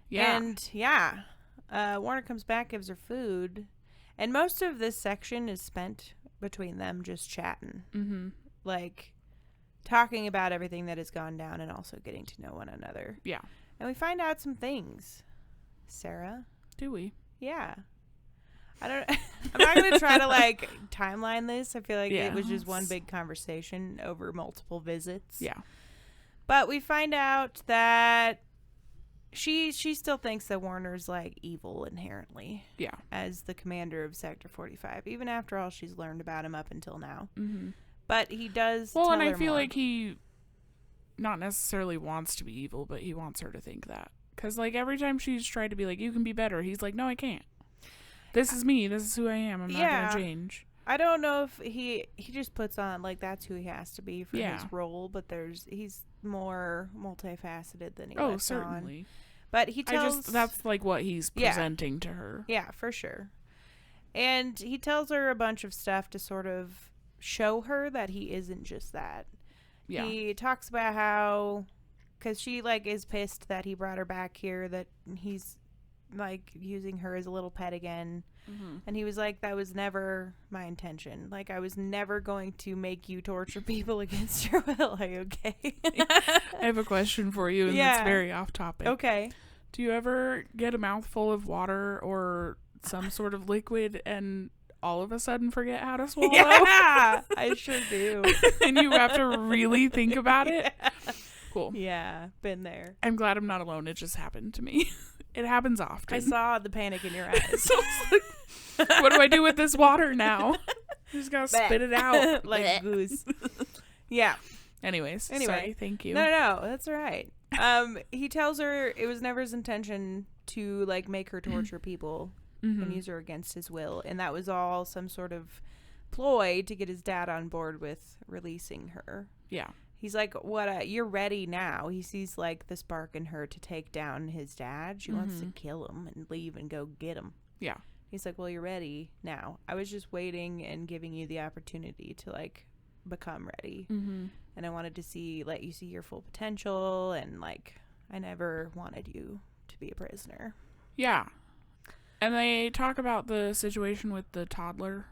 Speaker 2: Yeah.
Speaker 1: And Warner comes back, gives her food, and most of this section is spent between them just chatting.
Speaker 2: Mm-hmm.
Speaker 1: Like talking about everything that has gone down and also getting to know one another.
Speaker 2: Yeah.
Speaker 1: And we find out some things. Sarah?
Speaker 2: Do we?
Speaker 1: Yeah. I'm not going to try to like timeline this. I feel like
Speaker 2: Yeah.
Speaker 1: it was just one big conversation over multiple visits.
Speaker 2: Yeah.
Speaker 1: But we find out that she still thinks that Warner's like evil inherently.
Speaker 2: Yeah.
Speaker 1: As the commander of Sector 45, even after all she's learned about him up until now.
Speaker 2: Mm-hmm.
Speaker 1: But he does.
Speaker 2: Well,
Speaker 1: tell
Speaker 2: and I
Speaker 1: her
Speaker 2: feel
Speaker 1: more.
Speaker 2: like he not necessarily wants to be evil, but he wants her to think that. Because, like, every time she's tried to be like, you can be better, he's like, no, I can't. This is me. This is who I am. I'm not going to change.
Speaker 1: I don't know if he just puts on, like, that's who he has to be for
Speaker 2: Yeah.
Speaker 1: his role, but he's more multifaceted than he
Speaker 2: Oh,
Speaker 1: lets
Speaker 2: certainly.
Speaker 1: on. But he tells...
Speaker 2: that's, like, what he's presenting to her.
Speaker 1: Yeah, for sure. And he tells her a bunch of stuff to sort of show her that he isn't just that.
Speaker 2: Yeah.
Speaker 1: He talks about how... Because she, like, is pissed that he brought her back here, that he's, like, using her as a little pet again.
Speaker 2: Mm-hmm.
Speaker 1: And he was like, that was never my intention. Like, I was never going to make you torture people against your will. Are you okay?
Speaker 2: I have a question for you, and it's very off topic.
Speaker 1: Okay.
Speaker 2: Do you ever get a mouthful of water or some sort of liquid and all of a sudden forget how to swallow?
Speaker 1: Yeah, I sure do.
Speaker 2: And you have to really think about it?
Speaker 1: Yeah.
Speaker 2: Cool.
Speaker 1: Yeah, been there.
Speaker 2: I'm glad I'm not alone. It just happened to me. It happens often.
Speaker 1: I saw the panic in your eyes.
Speaker 2: What do I do with this water now? I just gotta spit it out.
Speaker 1: Like goose. Yeah.
Speaker 2: Anyways, sorry, thank you.
Speaker 1: No, that's all right. He tells her it was never his intention to like make her torture people and use her against his will, and that was all some sort of ploy to get his dad on board with releasing her.
Speaker 2: Yeah.
Speaker 1: He's like, what, you're ready now. He sees like the spark in her to take down his dad. She wants to kill him and leave and go get him.
Speaker 2: Yeah.
Speaker 1: He's like, well, you're ready now. I was just waiting and giving you the opportunity to like become ready.
Speaker 2: Mm-hmm.
Speaker 1: And I wanted to let you see your full potential. And like, I never wanted you to be a prisoner.
Speaker 2: Yeah. And they talk about the situation with the toddler.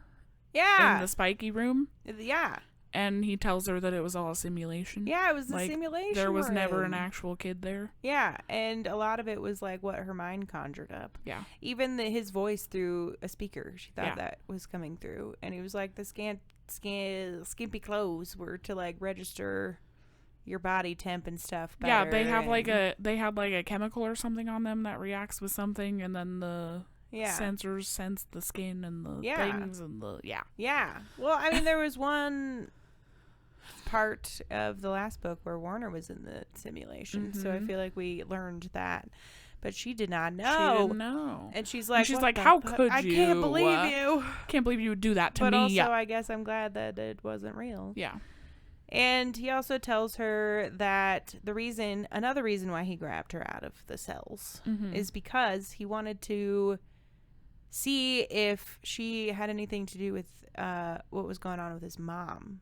Speaker 1: Yeah.
Speaker 2: In the spiky room.
Speaker 1: Yeah.
Speaker 2: And he tells her that it was all a simulation.
Speaker 1: Yeah, it was a
Speaker 2: like,
Speaker 1: simulation.
Speaker 2: There was never an actual kid there.
Speaker 1: Yeah, and a lot of it was like what her mind conjured up.
Speaker 2: Yeah.
Speaker 1: Even his voice through a speaker, she thought that was coming through. And he was like, the skimpy clothes were to like register your body temp and stuff better.
Speaker 2: Yeah, they had like a chemical or something on them that reacts with something, and then the sensors sense the skin and the things and the
Speaker 1: Yeah. Well, I mean, there was one part of the last book where Warner was in the simulation, so I feel like we learned that, but she did not know.
Speaker 2: She didn't know,
Speaker 1: and she's like,
Speaker 2: how could you?
Speaker 1: I can't believe you.
Speaker 2: Can't believe you would do that to me.
Speaker 1: But also, I guess I'm glad that it wasn't real.
Speaker 2: Yeah.
Speaker 1: And he also tells her that another reason why he grabbed her out of the cells is because he wanted to see if she had anything to do with what was going on with his mom.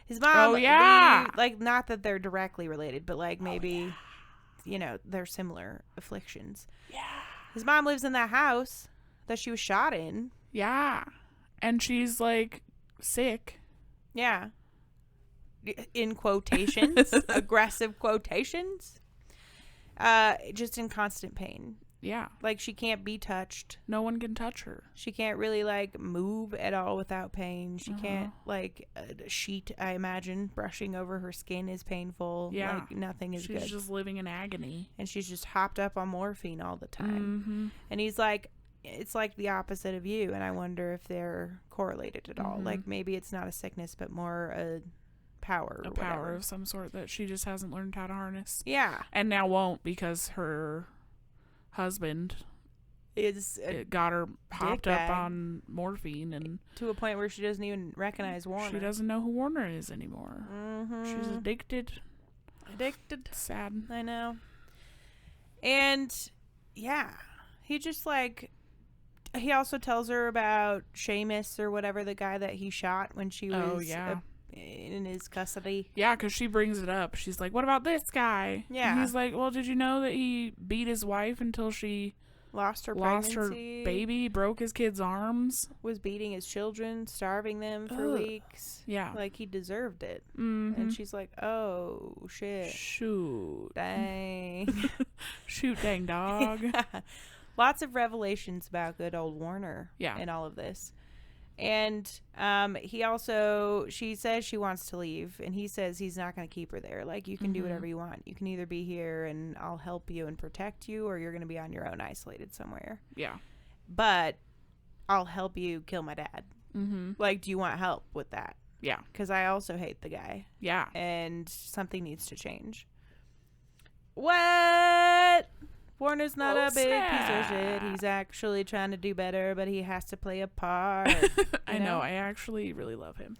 Speaker 1: His mom, like, not that they're directly related, but like maybe, they're similar afflictions.
Speaker 2: Yeah.
Speaker 1: His mom lives in that house that she was shot in.
Speaker 2: Yeah. And she's like sick.
Speaker 1: Yeah. In quotations, aggressive quotations. Just in constant pain.
Speaker 2: Yeah.
Speaker 1: Like, she can't be touched.
Speaker 2: No one can touch her.
Speaker 1: She can't really, like, move at all without pain. She can't, like, a sheet, I imagine, brushing over her skin is painful.
Speaker 2: Yeah.
Speaker 1: Like, nothing is good.
Speaker 2: She's just living in agony.
Speaker 1: And she's just hopped up on morphine all the time. And he's like, it's like the opposite of you, and I wonder if they're correlated at all. Like, maybe it's not a sickness, but more a power.
Speaker 2: A power of some sort that she just hasn't learned how to harness.
Speaker 1: Yeah.
Speaker 2: And now won't, because her husband got her hopped up on morphine, and
Speaker 1: to a point where she doesn't even recognize Warner.
Speaker 2: She doesn't know who Warner is anymore. She's addicted. Sad.
Speaker 1: I know. And yeah, he just like he also tells her about Seamus or whatever, the guy that he shot when she was in his custody.
Speaker 2: Yeah, because she brings it up. She's like, what about this guy?
Speaker 1: Yeah.
Speaker 2: And he's like, well, did you know that he beat his wife until she
Speaker 1: lost her
Speaker 2: baby, broke his kid's arms,
Speaker 1: was beating his children, starving them for weeks.
Speaker 2: Yeah.
Speaker 1: Like, he deserved it.
Speaker 2: Mm-hmm.
Speaker 1: And she's like, oh, shit.
Speaker 2: Shoot.
Speaker 1: Dang.
Speaker 2: Shoot, dang dog.
Speaker 1: Yeah. Lots of revelations about good old Warner in all of this. And she says she wants to leave, and he says he's not going to keep her there. Like, you can do whatever you want. You can either be here and I'll help you and protect you, or you're going to be on your own, isolated somewhere.
Speaker 2: Yeah.
Speaker 1: But I'll help you kill my dad.
Speaker 2: Mm-hmm.
Speaker 1: Like, do you want help with that?
Speaker 2: Yeah.
Speaker 1: Because I also hate the guy.
Speaker 2: Yeah.
Speaker 1: And something needs to change. What? Warner's not a big piece of shit. He's actually trying to do better, but he has to play a part.
Speaker 2: I know. I actually really love him.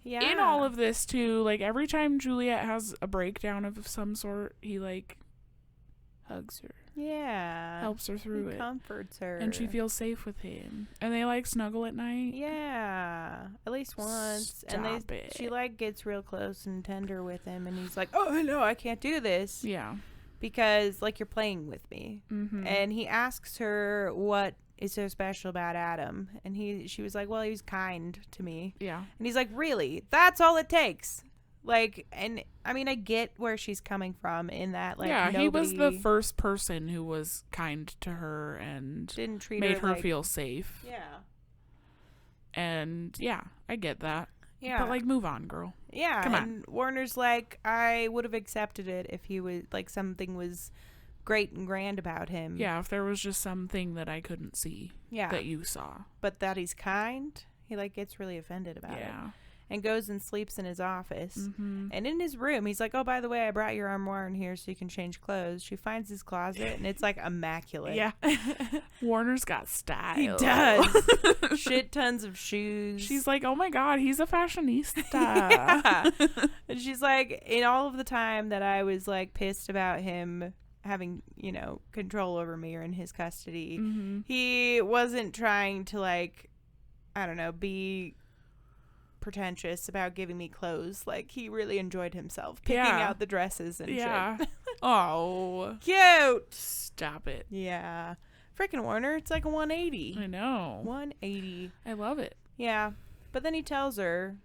Speaker 1: Yeah.
Speaker 2: In all of this, too, like, every time Juliet has a breakdown of some sort, he, like, hugs her.
Speaker 1: Yeah.
Speaker 2: Helps her through it.
Speaker 1: Comforts her.
Speaker 2: And she feels safe with him. And they, like, snuggle at night.
Speaker 1: Yeah. At least once.
Speaker 2: Stop it.
Speaker 1: She, like, gets real close and tender with him, and he's like, oh, no, I can't do this.
Speaker 2: Yeah.
Speaker 1: Because, like, you're playing with me.
Speaker 2: Mm-hmm.
Speaker 1: And he asks her what is so special about Adam. And she was like, well, he was kind to me.
Speaker 2: Yeah.
Speaker 1: And he's like, really? That's all it takes? Like, and, I mean, I get where she's coming from in that, like,
Speaker 2: yeah, he was the first person who was kind to her and
Speaker 1: didn't
Speaker 2: made her
Speaker 1: like,
Speaker 2: feel safe.
Speaker 1: Yeah.
Speaker 2: And, yeah, I get that.
Speaker 1: Yeah.
Speaker 2: But, like, move on, girl.
Speaker 1: Yeah.
Speaker 2: Come on.
Speaker 1: And Warner's like, I would have accepted it if he was, like, something was great and grand about him.
Speaker 2: Yeah, if there was just something that I couldn't see that you saw.
Speaker 1: But that he's kind, he, like, gets really offended about it.
Speaker 2: Yeah.
Speaker 1: And goes and sleeps in his office.
Speaker 2: Mm-hmm.
Speaker 1: And in his room, he's like, oh, by the way, I brought your armoire in here so you can change clothes. She finds his closet, and it's, like, immaculate.
Speaker 2: Yeah. Warner's got style.
Speaker 1: He does. Shit tons of shoes.
Speaker 2: She's like, oh, my God, he's a fashionista.
Speaker 1: Yeah. And she's like, in all of the time that I was, like, pissed about him having, you know, control over me or in his custody, he wasn't trying to, like, I don't know, be pretentious about giving me clothes. Like, he really enjoyed himself picking out the dresses and shit.
Speaker 2: Oh,
Speaker 1: cute.
Speaker 2: Stop it.
Speaker 1: Yeah, freaking Warner, it's like a 180.
Speaker 2: I know.
Speaker 1: 180.
Speaker 2: I love it.
Speaker 1: Yeah, but then he tells her,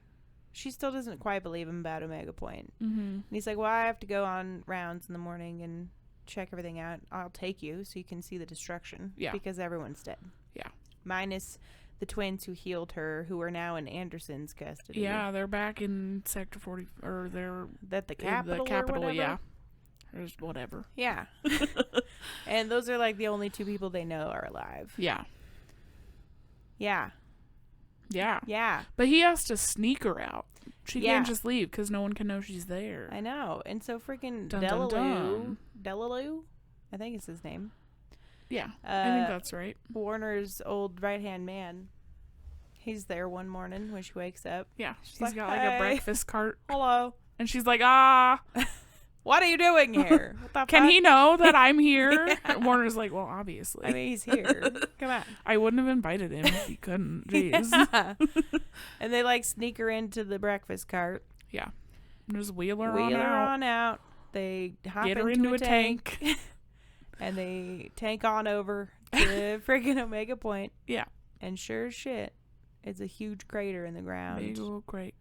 Speaker 1: she still doesn't quite believe him about Omega Point. And he's like, well, I have to go on rounds in the morning and check everything out. I'll take you so you can see the destruction.
Speaker 2: Yeah,
Speaker 1: because everyone's dead.
Speaker 2: Yeah,
Speaker 1: minus the twins who healed her, who are now in Anderson's custody.
Speaker 2: Yeah, they're back in Sector 40, or they're
Speaker 1: at the Capitol.
Speaker 2: Yeah, or just whatever.
Speaker 1: Yeah. And those are like the only two people they know are alive.
Speaker 2: Yeah.
Speaker 1: Yeah.
Speaker 2: Yeah.
Speaker 1: Yeah.
Speaker 2: But he has to sneak her out. She can't just leave because no one can know she's there.
Speaker 1: I know. And so freaking Delalue, I think is his name.
Speaker 2: Yeah, I think that's right.
Speaker 1: Warner's old right-hand man. He's there one morning when she wakes up.
Speaker 2: Yeah, she's got like a breakfast cart.
Speaker 1: Hello.
Speaker 2: And she's like, what
Speaker 1: are you doing here? What the
Speaker 2: Can
Speaker 1: fuck?
Speaker 2: he know that I'm here? Warner's like, well, obviously.
Speaker 1: I mean, he's here. Come on.
Speaker 2: I wouldn't have invited him if he couldn't. Jeez.
Speaker 1: Yeah. And they like sneak her into the breakfast cart.
Speaker 2: Yeah. Just wheel her
Speaker 1: on out. They hop
Speaker 2: Get her into a tank.
Speaker 1: And they tank on over to friggin' Omega Point.
Speaker 2: Yeah.
Speaker 1: And sure as shit, it's a huge crater in the ground.
Speaker 2: Big old great.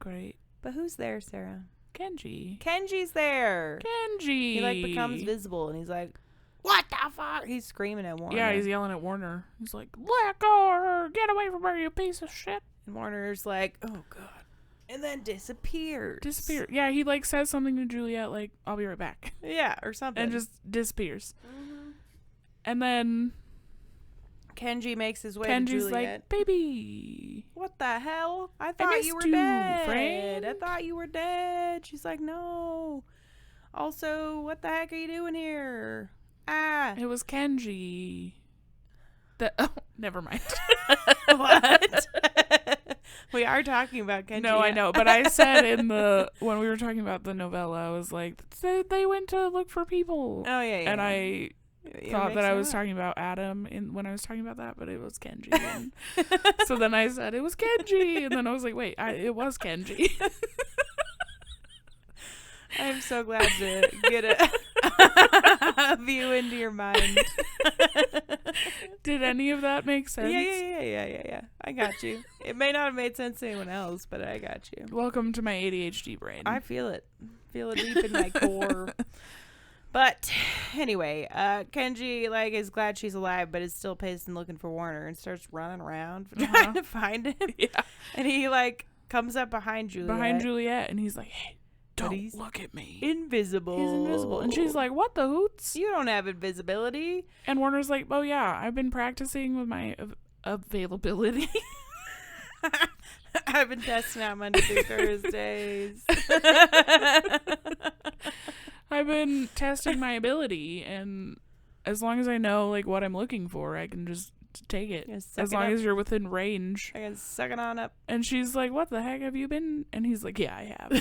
Speaker 1: But who's there, Sarah?
Speaker 2: Kenji's
Speaker 1: there.
Speaker 2: Kenji.
Speaker 1: He like becomes visible and he's like, what the fuck? He's screaming at Warner.
Speaker 2: Yeah, he's yelling at Warner. He's like, let go of her. Get away from her, you piece of shit.
Speaker 1: And Warner's like, oh God. And then disappears.
Speaker 2: Yeah, he like says something to Juliet like, I'll be right back.
Speaker 1: Yeah, or something.
Speaker 2: And just disappears. And then
Speaker 1: Kenji makes his way to Juliet.
Speaker 2: Like, baby.
Speaker 1: What the hell? I thought you were dead. Friend. I thought you were dead. She's like, no. Also, what the heck are you doing here?
Speaker 2: It was Kenji. Never mind.
Speaker 1: What? We are talking about Kenji.
Speaker 2: No, I know. But I said when we were talking about the novella, I was like, they went to look for people.
Speaker 1: Oh, yeah.
Speaker 2: And I thought that I was talking about Adam when I was talking about that, but it was Kenji. And so then I said it was Kenji, and then I was like, wait, it was Kenji.
Speaker 1: I'm so glad to get a view into your mind.
Speaker 2: Did any of that make sense?
Speaker 1: Yeah. I got you. It may not have made sense to anyone else, but I got you.
Speaker 2: Welcome to my ADHD brain.
Speaker 1: I feel it. Feel it deep in my core. But anyway, Kenji is glad she's alive, but is still pissed and looking for Warner and starts running around trying to find him.
Speaker 2: Yeah.
Speaker 1: And he comes up behind Juliet.
Speaker 2: And he's like, hey, don't look at me.
Speaker 1: Invisible.
Speaker 2: He's invisible. And she's like, what the hoots?
Speaker 1: You don't have invisibility.
Speaker 2: And Warner's like, oh yeah, I've been practicing with my availability.
Speaker 1: I've been testing out Monday through Thursdays.
Speaker 2: I've been testing my ability, and as long as I know what I'm looking for, I can just take it. As long as you're within range.
Speaker 1: I can suck it on up.
Speaker 2: And she's like, what the heck have you been? And he's like, yeah, I have.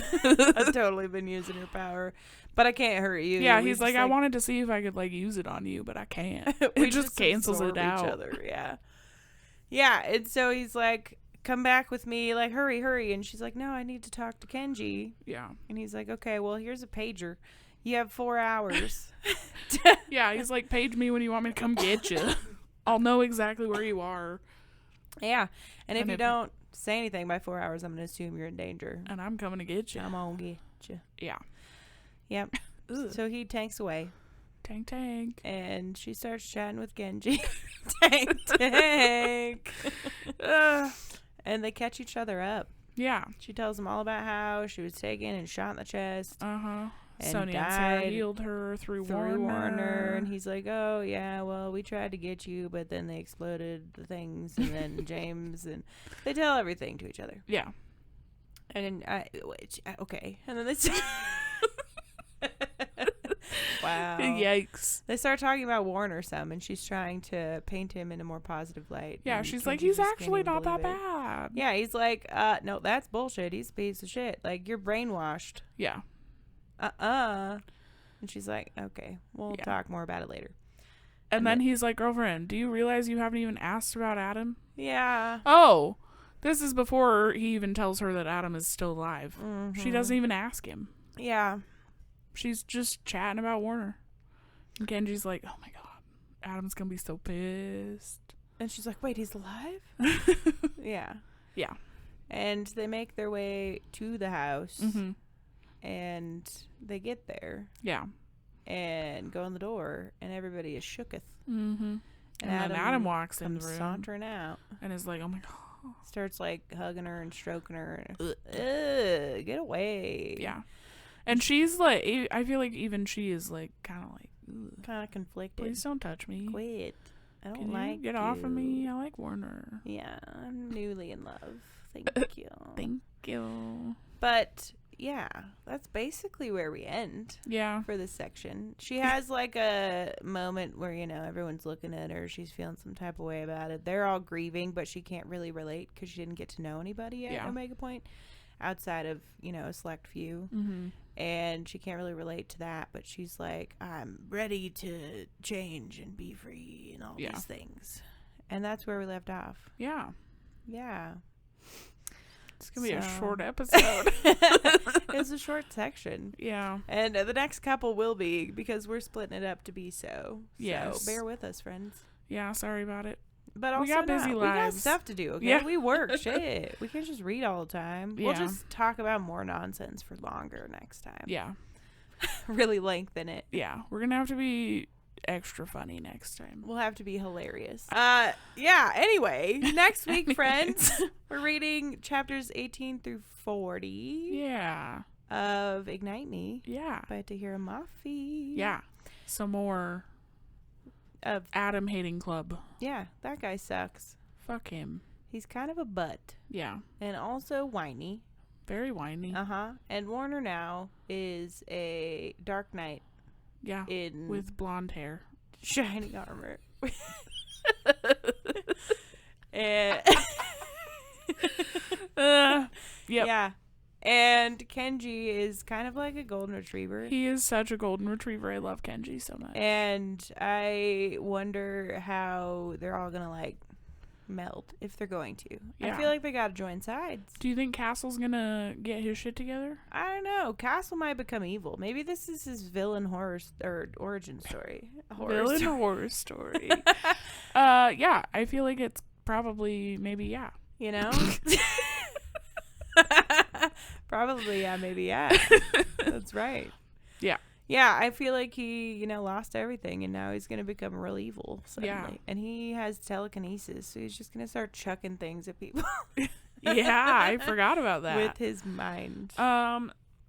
Speaker 1: I've totally been using your power, but I can't hurt you.
Speaker 2: Yeah, he's like, I wanted to see if I could use it on you, but I can't.
Speaker 1: We
Speaker 2: it just cancels it out.
Speaker 1: Each other. Yeah, and so he's like, come back with me, hurry. And she's like, no, I need to talk to Kenji.
Speaker 2: Yeah.
Speaker 1: And he's like, okay, well, here's a pager. You have 4 hours.
Speaker 2: Yeah, he's like, page me when you want me to come get you. I'll know exactly where you are.
Speaker 1: Yeah. And if you don't say anything by 4 hours, I'm going to assume you're in danger.
Speaker 2: And I'm coming to get you.
Speaker 1: I'm going to get you.
Speaker 2: Yeah.
Speaker 1: Yep. So he tanks away.
Speaker 2: Tank.
Speaker 1: And she starts chatting with Genji. tank. And they catch each other up.
Speaker 2: Yeah.
Speaker 1: She tells him all about how she was taken and shot in the chest.
Speaker 2: Uh-huh.
Speaker 1: And
Speaker 2: Sonia and Sarah healed her through Warner.
Speaker 1: And he's like, oh, yeah, well, we tried to get you, but then they exploded the things. And then James, and they tell everything to each other.
Speaker 2: Yeah.
Speaker 1: And okay. And then they wow.
Speaker 2: Yikes.
Speaker 1: They start talking about Warner some, and she's trying to paint him in a more positive light.
Speaker 2: Yeah, she's like, he's actually not that bad.
Speaker 1: Yeah, he's like, no, that's bullshit. He's a piece of shit. You're brainwashed.
Speaker 2: Yeah.
Speaker 1: And she's like, okay, we'll talk more about it later.
Speaker 2: And then he's like, girlfriend, do you realize you haven't even asked about Adam?
Speaker 1: Yeah.
Speaker 2: Oh, this is before he even tells her that Adam is still alive. Mm-hmm. She doesn't even ask him.
Speaker 1: Yeah.
Speaker 2: She's just chatting about Warner. And Kenji's like, oh my God, Adam's going to be so pissed.
Speaker 1: And she's like, wait, he's alive? Yeah.
Speaker 2: Yeah.
Speaker 1: And they make their way to the house.
Speaker 2: Mm-hmm.
Speaker 1: And they get there.
Speaker 2: Yeah.
Speaker 1: And go in the door. And everybody is shooketh.
Speaker 2: Mm-hmm. And Adam walks in the room.
Speaker 1: Sauntering out.
Speaker 2: And is like, oh my God.
Speaker 1: Starts hugging her and stroking her. Ugh, get away.
Speaker 2: Yeah. And she's like, I feel like even she is kind
Speaker 1: of conflicted.
Speaker 2: Please don't touch me.
Speaker 1: Quit. I don't
Speaker 2: Can you get off of me. I like Warner.
Speaker 1: Yeah, I'm newly in love. Thank you.
Speaker 2: Thank you.
Speaker 1: But yeah, that's basically where we end.
Speaker 2: Yeah.
Speaker 1: For this section. She has a moment where, everyone's looking at her. She's feeling some type of way about it. They're all grieving, but she can't really relate because she didn't get to know anybody at Omega Point outside of, a select few.
Speaker 2: Mm-hmm.
Speaker 1: And she can't really relate to that, but she's like, I'm ready to change and be free and all these things. And that's where we left off.
Speaker 2: Yeah.
Speaker 1: Yeah.
Speaker 2: It's going to be a short episode.
Speaker 1: It's a short section.
Speaker 2: Yeah.
Speaker 1: And the next couple will be, because we're splitting it up to be so.
Speaker 2: Yes.
Speaker 1: So bear with us, friends.
Speaker 2: Yeah, sorry about it.
Speaker 1: But also,
Speaker 2: we got busy lives.
Speaker 1: We got stuff to do, okay?
Speaker 2: Yeah.
Speaker 1: We work, shit. We can't just read all the time.
Speaker 2: Yeah.
Speaker 1: We'll just talk about more nonsense for longer next time.
Speaker 2: Yeah.
Speaker 1: Really lengthen it.
Speaker 2: Yeah. We're going to have to be extra funny next time.
Speaker 1: We'll have to be hilarious. Yeah, anyway, next week, friends, we're reading chapters 18 through 40.
Speaker 2: Yeah.
Speaker 1: Of Ignite Me.
Speaker 2: Yeah.
Speaker 1: By Tahereh Mafi.
Speaker 2: Yeah. Some more of Adam hating club.
Speaker 1: Yeah, that guy sucks.
Speaker 2: Fuck him.
Speaker 1: He's kind of a butt.
Speaker 2: Yeah.
Speaker 1: And also whiny.
Speaker 2: Very whiny.
Speaker 1: Uh-huh. And Warner now is a Dark Knight.
Speaker 2: Yeah. With blonde hair.
Speaker 1: Shining armor. And
Speaker 2: yep.
Speaker 1: Yeah. And Kenji is kind of like a golden retriever.
Speaker 2: He is such a golden retriever. I love Kenji so much.
Speaker 1: And I wonder how they're all going to, like, meld if they're going to.
Speaker 2: Yeah.
Speaker 1: I feel like they got to join sides.
Speaker 2: Do you think Castle's going to get his shit together?
Speaker 1: I don't know. Castle might become evil. Maybe this is his villain horror or origin story.
Speaker 2: Horror story. Yeah, I feel like it's probably maybe yeah.
Speaker 1: You know? Probably, yeah, maybe, yeah. That's right.
Speaker 2: Yeah.
Speaker 1: Yeah, I feel like he, lost everything, and now he's going to become real evil suddenly.
Speaker 2: Yeah.
Speaker 1: And he has telekinesis, so he's just going to start chucking things at people.
Speaker 2: Yeah, I forgot about that.
Speaker 1: With his mind.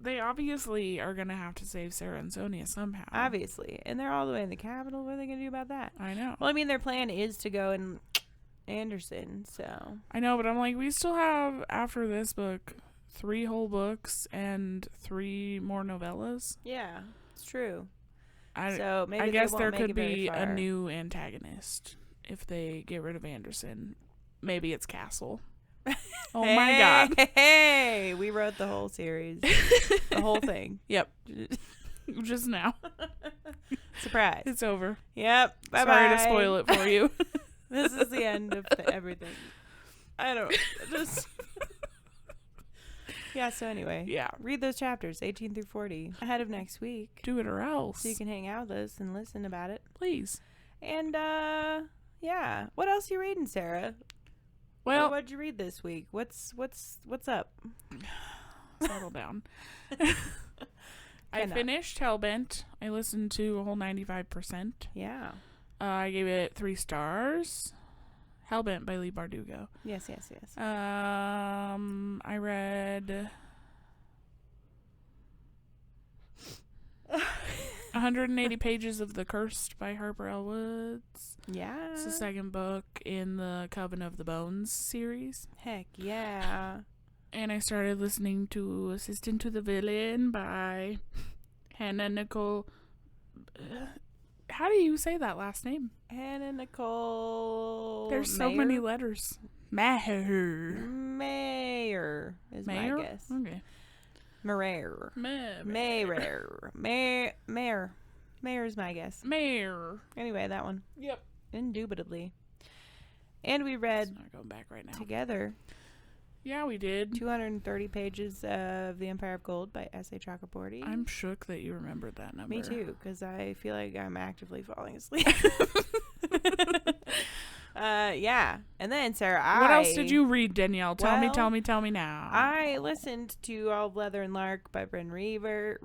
Speaker 2: They obviously are going to have to save Sarah and Sonia somehow.
Speaker 1: Obviously. And they're all the way in the capital. What are they going to do about that?
Speaker 2: I know.
Speaker 1: Well, I mean, their plan is to go in Anderson, so.
Speaker 2: I know, but I'm like, we still have, after this book, 3 whole books and 3 more novellas.
Speaker 1: Yeah, it's true.
Speaker 2: So maybe I guess there could be a new antagonist if they get rid of Anderson. Maybe it's Castle. Oh my god.
Speaker 1: Hey, we wrote the whole series. The whole thing.
Speaker 2: Yep. Just now.
Speaker 1: Surprise.
Speaker 2: It's over.
Speaker 1: Yep. Bye-bye.
Speaker 2: Sorry to spoil it for you.
Speaker 1: This is the end of everything. I don't just. Yeah, so anyway.
Speaker 2: Yeah.
Speaker 1: Read those chapters, 18 through 40, ahead of next week.
Speaker 2: Do it or else.
Speaker 1: So you can hang out with us and listen about it.
Speaker 2: Please.
Speaker 1: And, yeah. What else are you reading, Sarah?
Speaker 2: Well,
Speaker 1: what'd you read this week? What's up?
Speaker 2: Settle down. I finished Hellbent. I listened to a whole 95%.
Speaker 1: Yeah.
Speaker 2: I gave it 3 stars. Hellbent by Lee Bardugo.
Speaker 1: Yes.
Speaker 2: I read 180 pages of The Cursed by Harper L. Woods.
Speaker 1: Yeah.
Speaker 2: It's the second book in the Coven of the Bones series.
Speaker 1: Heck yeah.
Speaker 2: And I started listening to Assistant to the Villain by Hannah Nicole. How do you say that last name?
Speaker 1: Hannah Nicole.
Speaker 2: There's so many letters. Maher
Speaker 1: is my guess.
Speaker 2: Okay.
Speaker 1: Mayer is my guess.
Speaker 2: Mayer.
Speaker 1: Anyway, that one.
Speaker 2: Yep.
Speaker 1: Indubitably. And we read
Speaker 2: not going back right now.
Speaker 1: Together.
Speaker 2: Yeah, we did.
Speaker 1: 230 pages of The Empire of Gold by S.A. Chakraborty.
Speaker 2: I'm shook that you remembered that number.
Speaker 1: Me too, because I feel like I'm actively falling asleep. Yeah. And then, Sarah,
Speaker 2: what else did you read, Danielle? Tell me now.
Speaker 1: I listened to All of Leather and Lark by Bryn Weaver.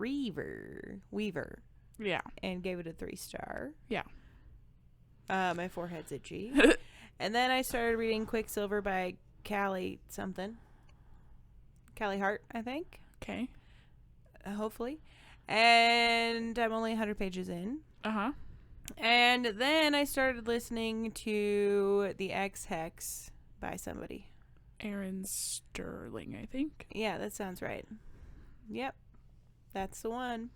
Speaker 2: Yeah.
Speaker 1: And gave it a 3-star.
Speaker 2: Yeah.
Speaker 1: My forehead's itchy. And then I started reading Quicksilver by Callie Hart, I think.
Speaker 2: Okay.
Speaker 1: Hopefully. And I'm only 100 pages in.
Speaker 2: Uh-huh.
Speaker 1: And then I started listening to The X-Hex by somebody.
Speaker 2: Aaron Sterling, I think.
Speaker 1: Yeah, that sounds right. Yep. That's the one.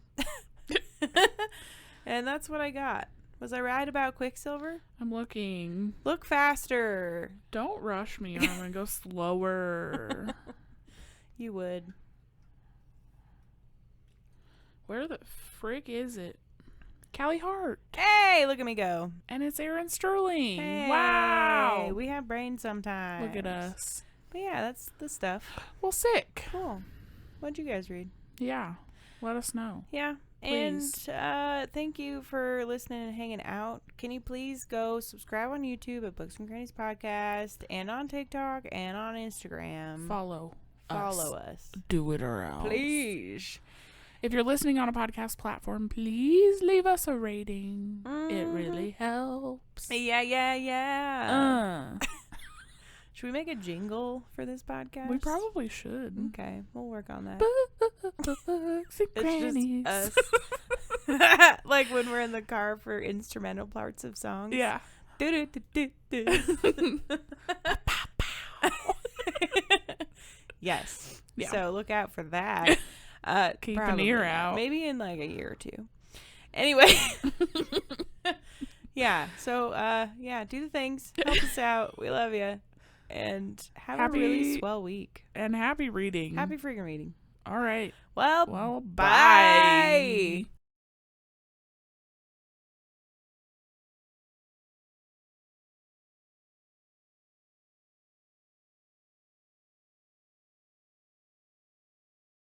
Speaker 1: And that's what I got. Was I right about Quicksilver?
Speaker 2: I'm looking.
Speaker 1: Look faster.
Speaker 2: Don't rush me. I'm going to go slower.
Speaker 1: You would.
Speaker 2: Where the frick is it? Callie Hart.
Speaker 1: Hey, look at me go.
Speaker 2: And it's Aaron Sterling.
Speaker 1: Hey,
Speaker 2: wow.
Speaker 1: We have brains sometimes.
Speaker 2: Look at us.
Speaker 1: But yeah, that's the stuff.
Speaker 2: Well, sick.
Speaker 1: Cool. What'd you guys read?
Speaker 2: Yeah. Let us know.
Speaker 1: Yeah.
Speaker 2: Please.
Speaker 1: And thank you for listening and hanging out. Can you please go subscribe on YouTube at Books and Crannies Podcast and on TikTok and on Instagram.
Speaker 2: Follow
Speaker 1: us.
Speaker 2: Do it or else.
Speaker 1: Please.
Speaker 2: If you're listening on a podcast platform, please leave us a rating. It really helps.
Speaker 1: Yeah. Should we make a jingle for this podcast?
Speaker 2: We probably should.
Speaker 1: Okay, we'll work on that.
Speaker 2: Books and Crannies.
Speaker 1: It's just us. Like when we're in the car for instrumental parts of songs.
Speaker 2: Yeah.
Speaker 1: Yes.
Speaker 2: Yeah.
Speaker 1: So look out for that.
Speaker 2: Keep an ear out.
Speaker 1: Maybe in like a year or two. Anyway. Yeah. So do the things. Help us out. We love you. And have a really swell week.
Speaker 2: And happy reading.
Speaker 1: Happy freaking reading.
Speaker 2: All right.
Speaker 1: Well,
Speaker 2: Well,
Speaker 1: bye.